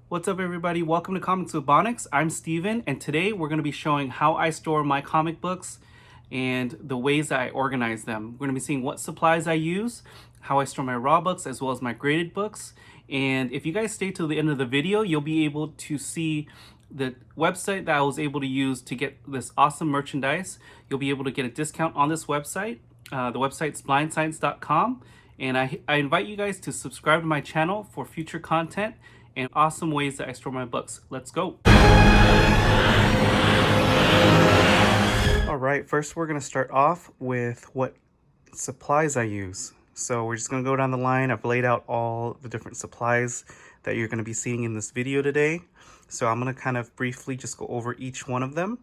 What's up, everybody? Welcome to Comics with Bonics. I'm Steven, and today we're going to be showing how I store my comic books and the ways that I organize them. We're going to be seeing what supplies I use, how I store my raw books, as well as my graded books. And if you guys stay till the end of the video, you'll be able to see the website that I was able to use to get this awesome merchandise. You'll be able to get a discount on this website. The website's blindscience.com. And I invite you guys to subscribe to my channel for future content and awesome ways that I store my books. Let's go. All right, first we're gonna start off with what supplies I use. So we're just gonna go down the line. I've laid out all the different supplies that you're gonna be seeing in this video today. So I'm gonna kind of briefly just go over each one of them.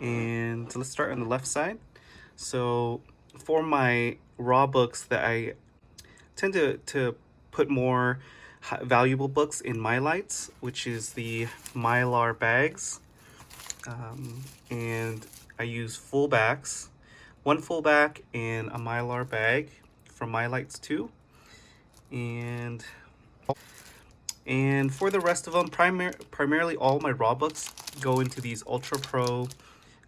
And let's start on the left side. So for my raw books that I tend to put more valuable books in Mylites, which is the Mylar bags. And I use full backs, one full back and a Mylar bag from Mylites2. And for the rest of them, primarily all my raw books go into these Ultra Pro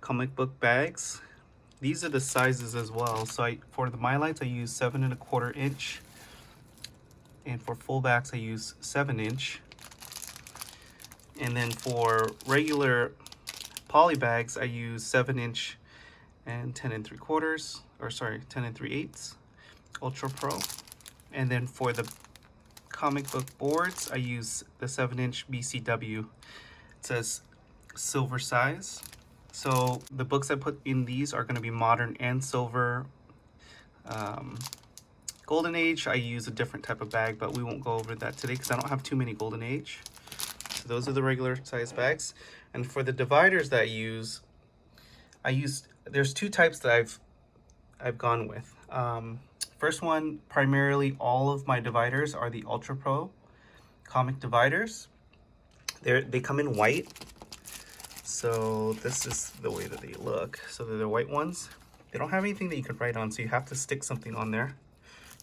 comic book bags. These are the sizes as well. So for the Mylites, I use 7 1/4 inch. And for full backs, I use 7 inch. And then for regular poly bags, I use 7 inch and 10 3/4, or sorry, 10 3/8 Ultra Pro. And then for the comic book boards, I use the 7 inch BCW. It says silver size. So the books I put in these are going to be modern and silver. Golden Age, I use a different type of bag, but we won't go over that today because I don't have too many Golden Age. So those are the regular size bags. And for the dividers that I use, there's two types that I've gone with. First one, primarily all of my dividers are the Ultra Pro comic dividers. They come in white. So this is the way that they look. So they're the white ones. They don't have anything that you could write on, so you have to stick something on there.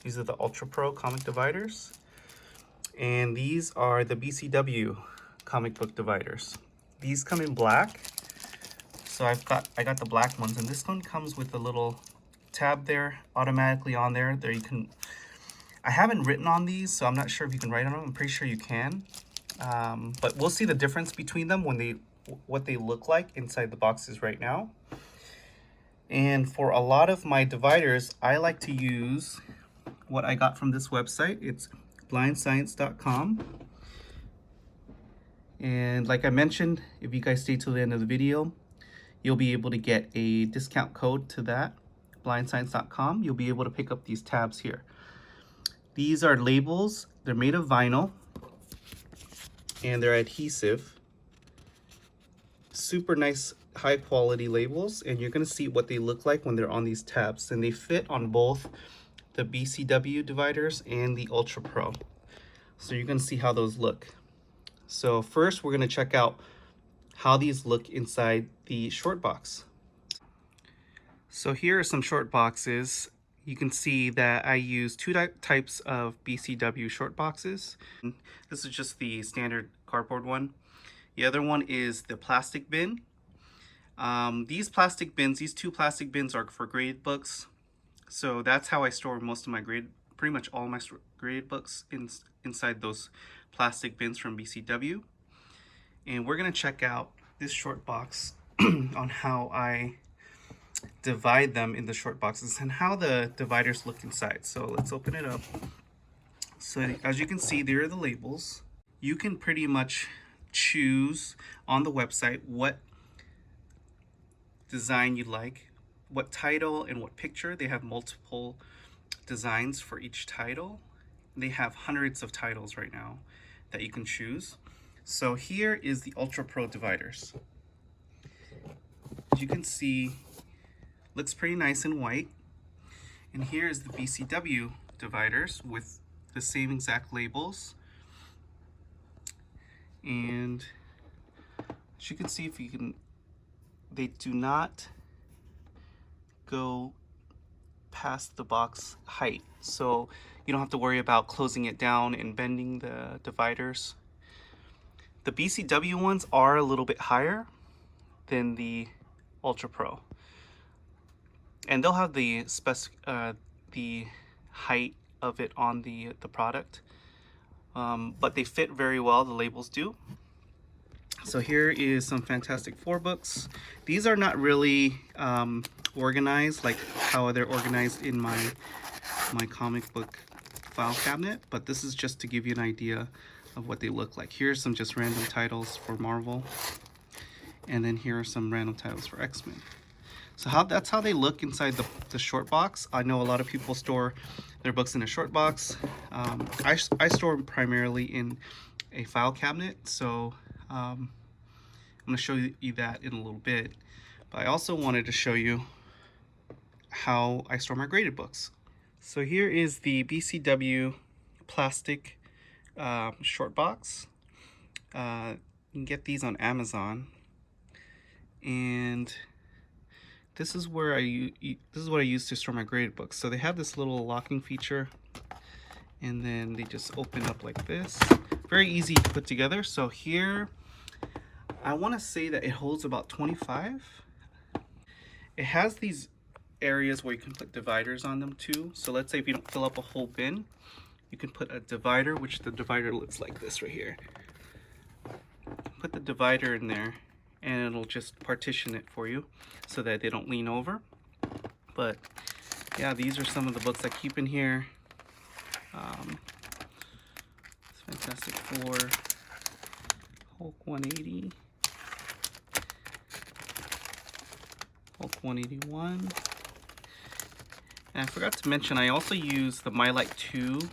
These are the Ultra Pro comic dividers. And these are the BCW comic book dividers. These come in black. So I got the black ones, and this one comes with a little tab there, automatically on there. There you can, I haven't written on these, so I'm not sure if you can write on them. I'm pretty sure you can. But we'll see the difference between them when what they look like inside the boxes right now. And for a lot of my dividers, I like to use what I got from this website. It's blindscience.com. And like I mentioned, if you guys stay till the end of the video, you'll be able to get a discount code to that, blindscience.com. You'll be able to pick up these tabs here. These are labels. They're made of vinyl and they're adhesive. Super nice, high quality labels, and you're gonna see what they look like when they're on these tabs. And they fit on both the BCW dividers and the Ultra Pro. So you're gonna see how those look. So first we're gonna check out how these look inside the short box. So here are some short boxes. You can see that I use two types of BCW short boxes. This is just the standard cardboard one. The other one is the plastic bin. These two plastic bins are for graded books. So that's how I store most of my pretty much all my graded books inside those plastic bins from BCW. And we're gonna check out this short box on how I divide them in the short boxes and how the dividers look inside. So let's open it up. So as you can see, there are the labels. You can pretty much choose on the website what design you like, what title and what picture. They have multiple designs for each title. They have hundreds of titles right now that you can choose. So here is the Ultra Pro dividers. As you can see, looks pretty nice and white. And here is the BCW dividers with the same exact labels. And as you can see, they do not go past the box height, so you don't have to worry about closing it down and bending the dividers. The BCW ones are a little bit higher than the Ultra Pro, and they'll have the height of it on the product, but they fit very well. The labels do. So here is some Fantastic Four books. These are not really organized like how they're organized in my comic book file cabinet, but this is just to give you an idea of what they look like. Here's some just random titles for Marvel, and then here are some random titles for X-Men. So that's how they look inside the short box. I know a lot of people store their books in a short box. I store them primarily in a file cabinet, so I'm going to show you that in a little bit. But I also wanted to show you how I store my graded books. So here is the BCW plastic short box. You can get these on Amazon, and this is where this is what I use to store my graded books. So they have this little locking feature, and then they just open up like this. Very easy to put together. So here, I want to say that it holds about 25. It has these areas where you can put dividers on them too. So let's say if you don't fill up a whole bin, you can put a divider, which the divider looks like this right here. Put the divider in there, and it'll just partition it for you so that they don't lean over. But yeah, these are some of the books I keep in here. It's Fantastic Four, Hulk 180, Hulk 181. And I forgot to mention, I also use the Mylites2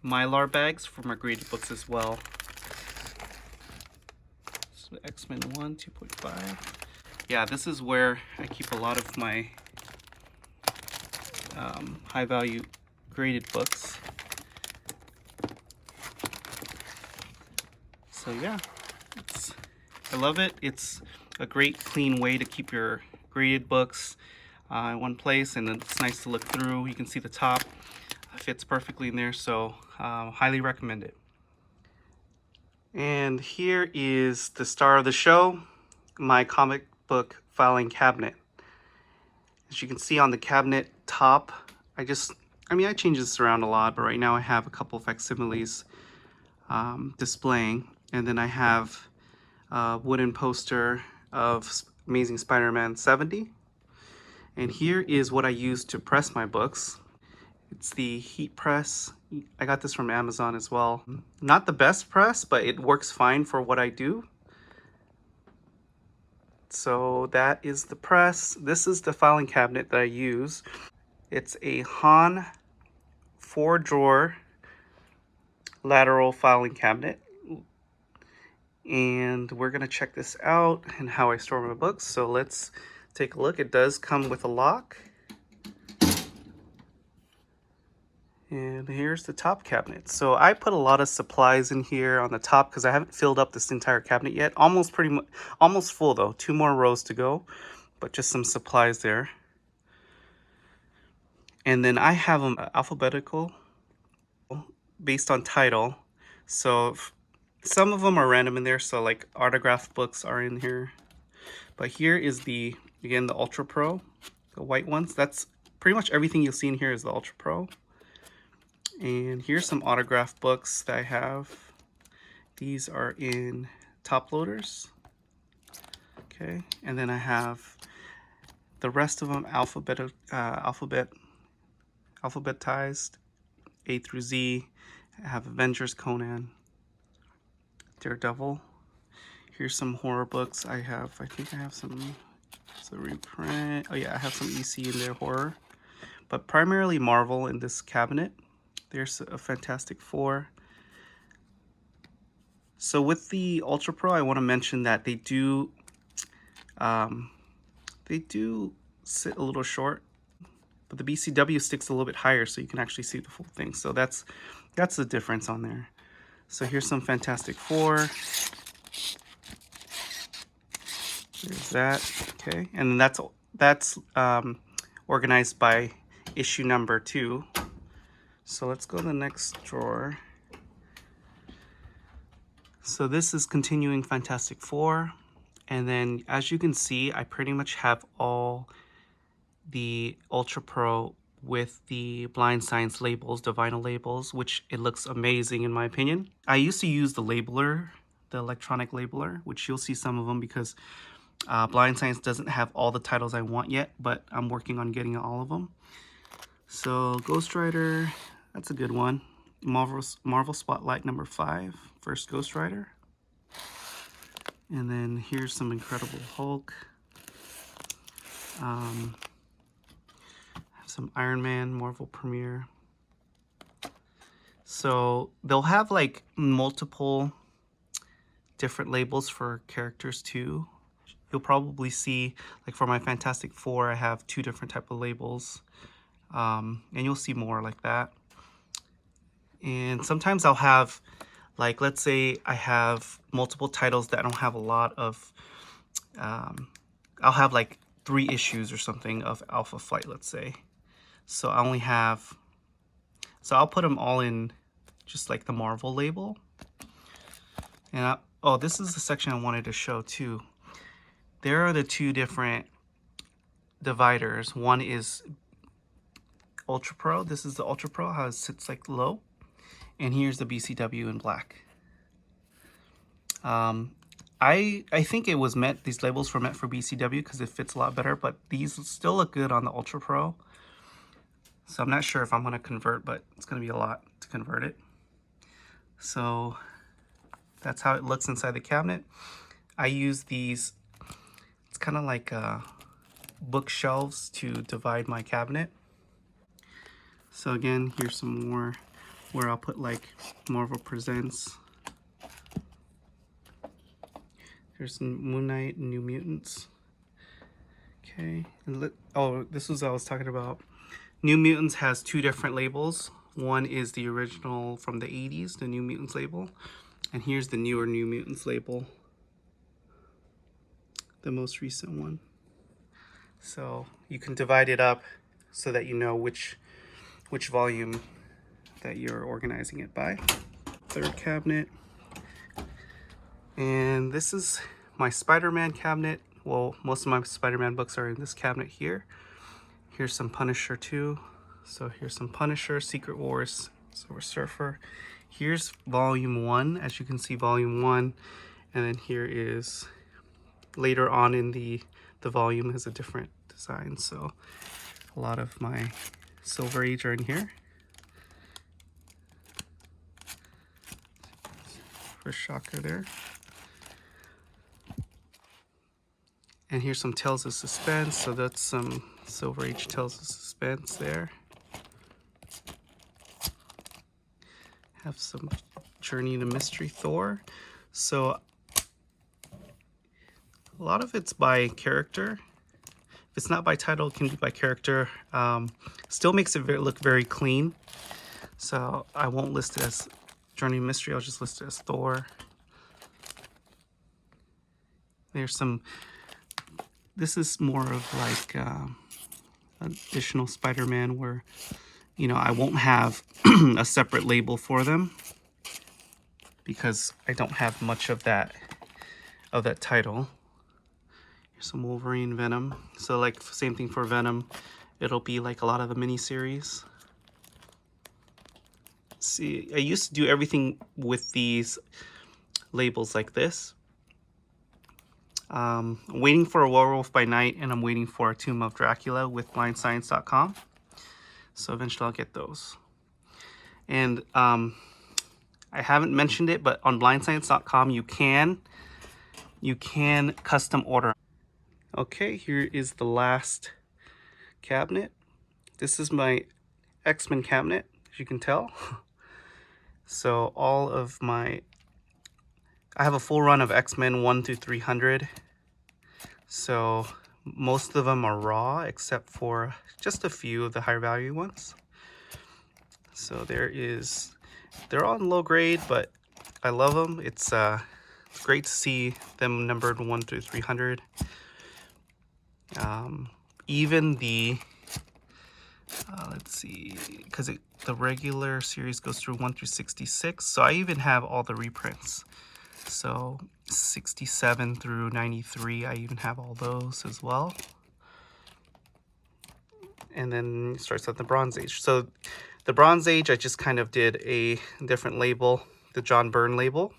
Mylar bags for my graded books as well. So X-Men 1, 2.5. Yeah, this is where I keep a lot of my high value graded books. So yeah, I love it. It's a great clean way to keep your graded books in one place, and it's nice to look through. You can see the top fits perfectly in there, so highly recommend it. And here is the star of the show, my comic book filing cabinet. As you can see on the cabinet top, I change this around a lot, but right now I have a couple facsimiles displaying, and then I have a wooden poster of Amazing Spider-Man 70. And here is what I use to press my books. It's the heat press. I got this from Amazon as well. Not the best press, but it works fine for what I do. So that is the press. This is the filing cabinet that I use. It's a Han 4-drawer lateral filing cabinet. And we're gonna check this out and how I store my books. So let's take a look. It does come with a lock. And here's the top cabinet. So I put a lot of supplies in here on the top because I haven't filled up this entire cabinet yet. Almost full though. 2 more rows to go, but just some supplies there. And then I have them alphabetical based on title. So some of them are random in there. So like autograph books are in here. But here is again, the Ultra Pro, the white ones. That's pretty much everything you'll see in here is the Ultra Pro. And here's some autograph books that I have. These are in top loaders. Okay, and then I have the rest of them alphabetized A through Z. I have Avengers, Conan, Daredevil. Here's some horror books. I think I have some. It's a reprint. Oh yeah, I have some EC in there, horror, but primarily Marvel in this cabinet. There's a Fantastic Four. So with the Ultra Pro, I want to mention that they do sit a little short, but the BCW sticks a little bit higher, so you can actually see the full thing. So that's the difference on there. So here's some Fantastic Four. There's that. Okay, and then that's organized by issue number 2. So let's go to the next drawer. So this is continuing Fantastic Four. And then as you can see, I pretty much have all the Ultra Pro with the blind science labels, the vinyl labels, which it looks amazing in my opinion. I used to use the labeler, the electronic labeler, which you'll see some of them because blind science doesn't have all the titles I want yet, but I'm working on getting all of them. So Ghost Rider, that's a good one. Marvel Spotlight number 5, first Ghost Rider. And then here's some Incredible Hulk. Some Iron Man Marvel Premiere. So they'll have like multiple different labels for characters too. You'll probably see, like for my Fantastic Four, I have 2 different type of labels. And you'll see more like that. And sometimes I'll have, like, let's say I have multiple titles that I don't have a lot of, I'll have like 3 issues or something of Alpha Flight, let's say. So I only have, so I'll put them all in just like the Marvel label. And oh, this is the section I wanted to show too. There are the 2 different dividers. One is Ultra Pro. This is the Ultra Pro, how it sits like low. And here's the BCW in black. I think it was meant, these labels were meant for BCW because it fits a lot better, but these still look good on the Ultra Pro. So I'm not sure if I'm going to convert, but it's going to be a lot to convert it. So that's how it looks inside the cabinet. I use these, it's kind of like bookshelves to divide my cabinet. So again, here's some more where I'll put like Marvel Presents. Here's some Moon Knight and New Mutants. Okay, and oh, this was what I was talking about. New Mutants has 2 different labels. One is the original from the 80s, the New Mutants label. And here's the newer New Mutants label, the most recent one. So you can divide it up so that you know which volume that you're organizing it by. 3rd cabinet. And this is my Spider-Man cabinet. Well, most of my Spider-Man books are in this cabinet here. Here's some Punisher too. So here's some Punisher, Secret Wars, Silver Surfer. Here's volume 1, as you can see, volume 1. And then here is, later on in the volume has a different design. So a lot of my Silver Age are in here. First Shocker there. And here's some Tales of Suspense. So that's some Silver Age Tales of Suspense there. Have some Journey into Mystery Thor. So a lot of it's by character. If it's not by title, it can be by character. Still makes it look very clean. So I won't list it as Journey into Mystery. I'll just list it as Thor. There's some, this is more of like additional Spider-Man where, you know, I won't have a separate label for them because I don't have much of that title. Here's some Wolverine, Venom. So like same thing for Venom. It'll be like a lot of the miniseries. See, I used to do everything with these labels like this. I'm waiting for a Werewolf by Night, and I'm waiting for a Tomb of Dracula with blindscience.com. So eventually I'll get those. And I haven't mentioned it, but on blindscience.com you can custom order. Okay, here is the last cabinet. This is my X-Men cabinet, as you can tell. So all of my, I have a full run of X-Men 1 through 300. So most of them are raw, except for just a few of the higher value ones. So they're all in low grade, but I love them. It's great to see them numbered 1 through 300. Even the, let's see, because the regular series goes through 1 through 66. So I even have all the reprints. So 67 through 93, I even have all those as well. And then it starts at the Bronze Age. So the Bronze Age, I just kind of did a different label, the John Byrne label.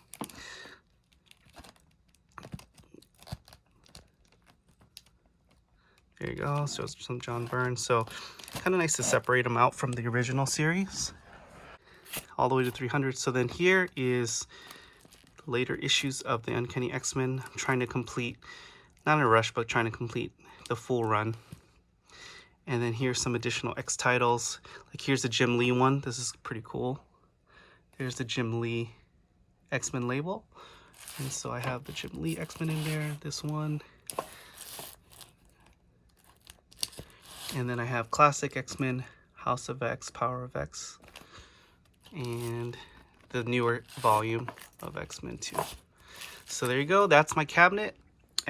There you go, so some John Byrne. So kind of nice to separate them out from the original series, all the way to 300. So then here is the later issues of the Uncanny X-Men. I'm trying to complete, not in a rush, but trying to complete the full run. And then here's some additional X titles. Like here's the Jim Lee one. This is pretty cool. There's the Jim Lee X-Men label. And so I have the Jim Lee X-Men in there, this one. And then I have Classic X-Men, House of X, Power of X, and the newer volume of X-Men 2. So there you go. That's my cabinet. It's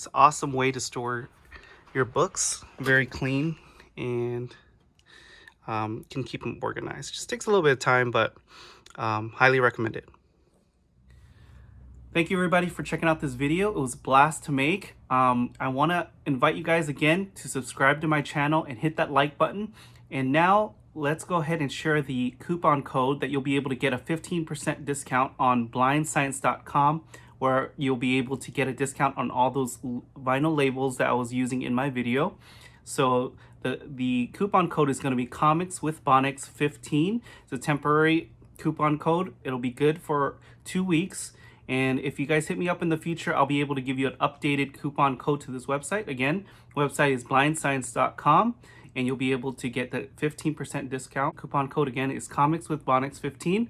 an awesome way to store your books. Very clean, and can keep them organized. Just takes a little bit of time, but highly recommend it. Thank you everybody for checking out this video. It was a blast to make. I want to invite you guys again to subscribe to my channel and hit that like button. And now let's go ahead and share the coupon code that you'll be able to get a 15% discount on blindscience.com, where you'll be able to get a discount on all those vinyl labels that I was using in my video. So the coupon code is going to be Comics with Bonix 15. It's a temporary coupon code. It'll be good for 2 weeks. And if you guys hit me up in the future, I'll be able to give you an updated coupon code to this website. Again, website is blindscience.com, and you'll be able to get the 15% discount. Coupon code again is Comics with Bonix 15.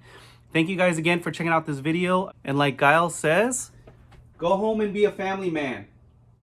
Thank you guys again for checking out this video. And like Guile says, go home and be a family man.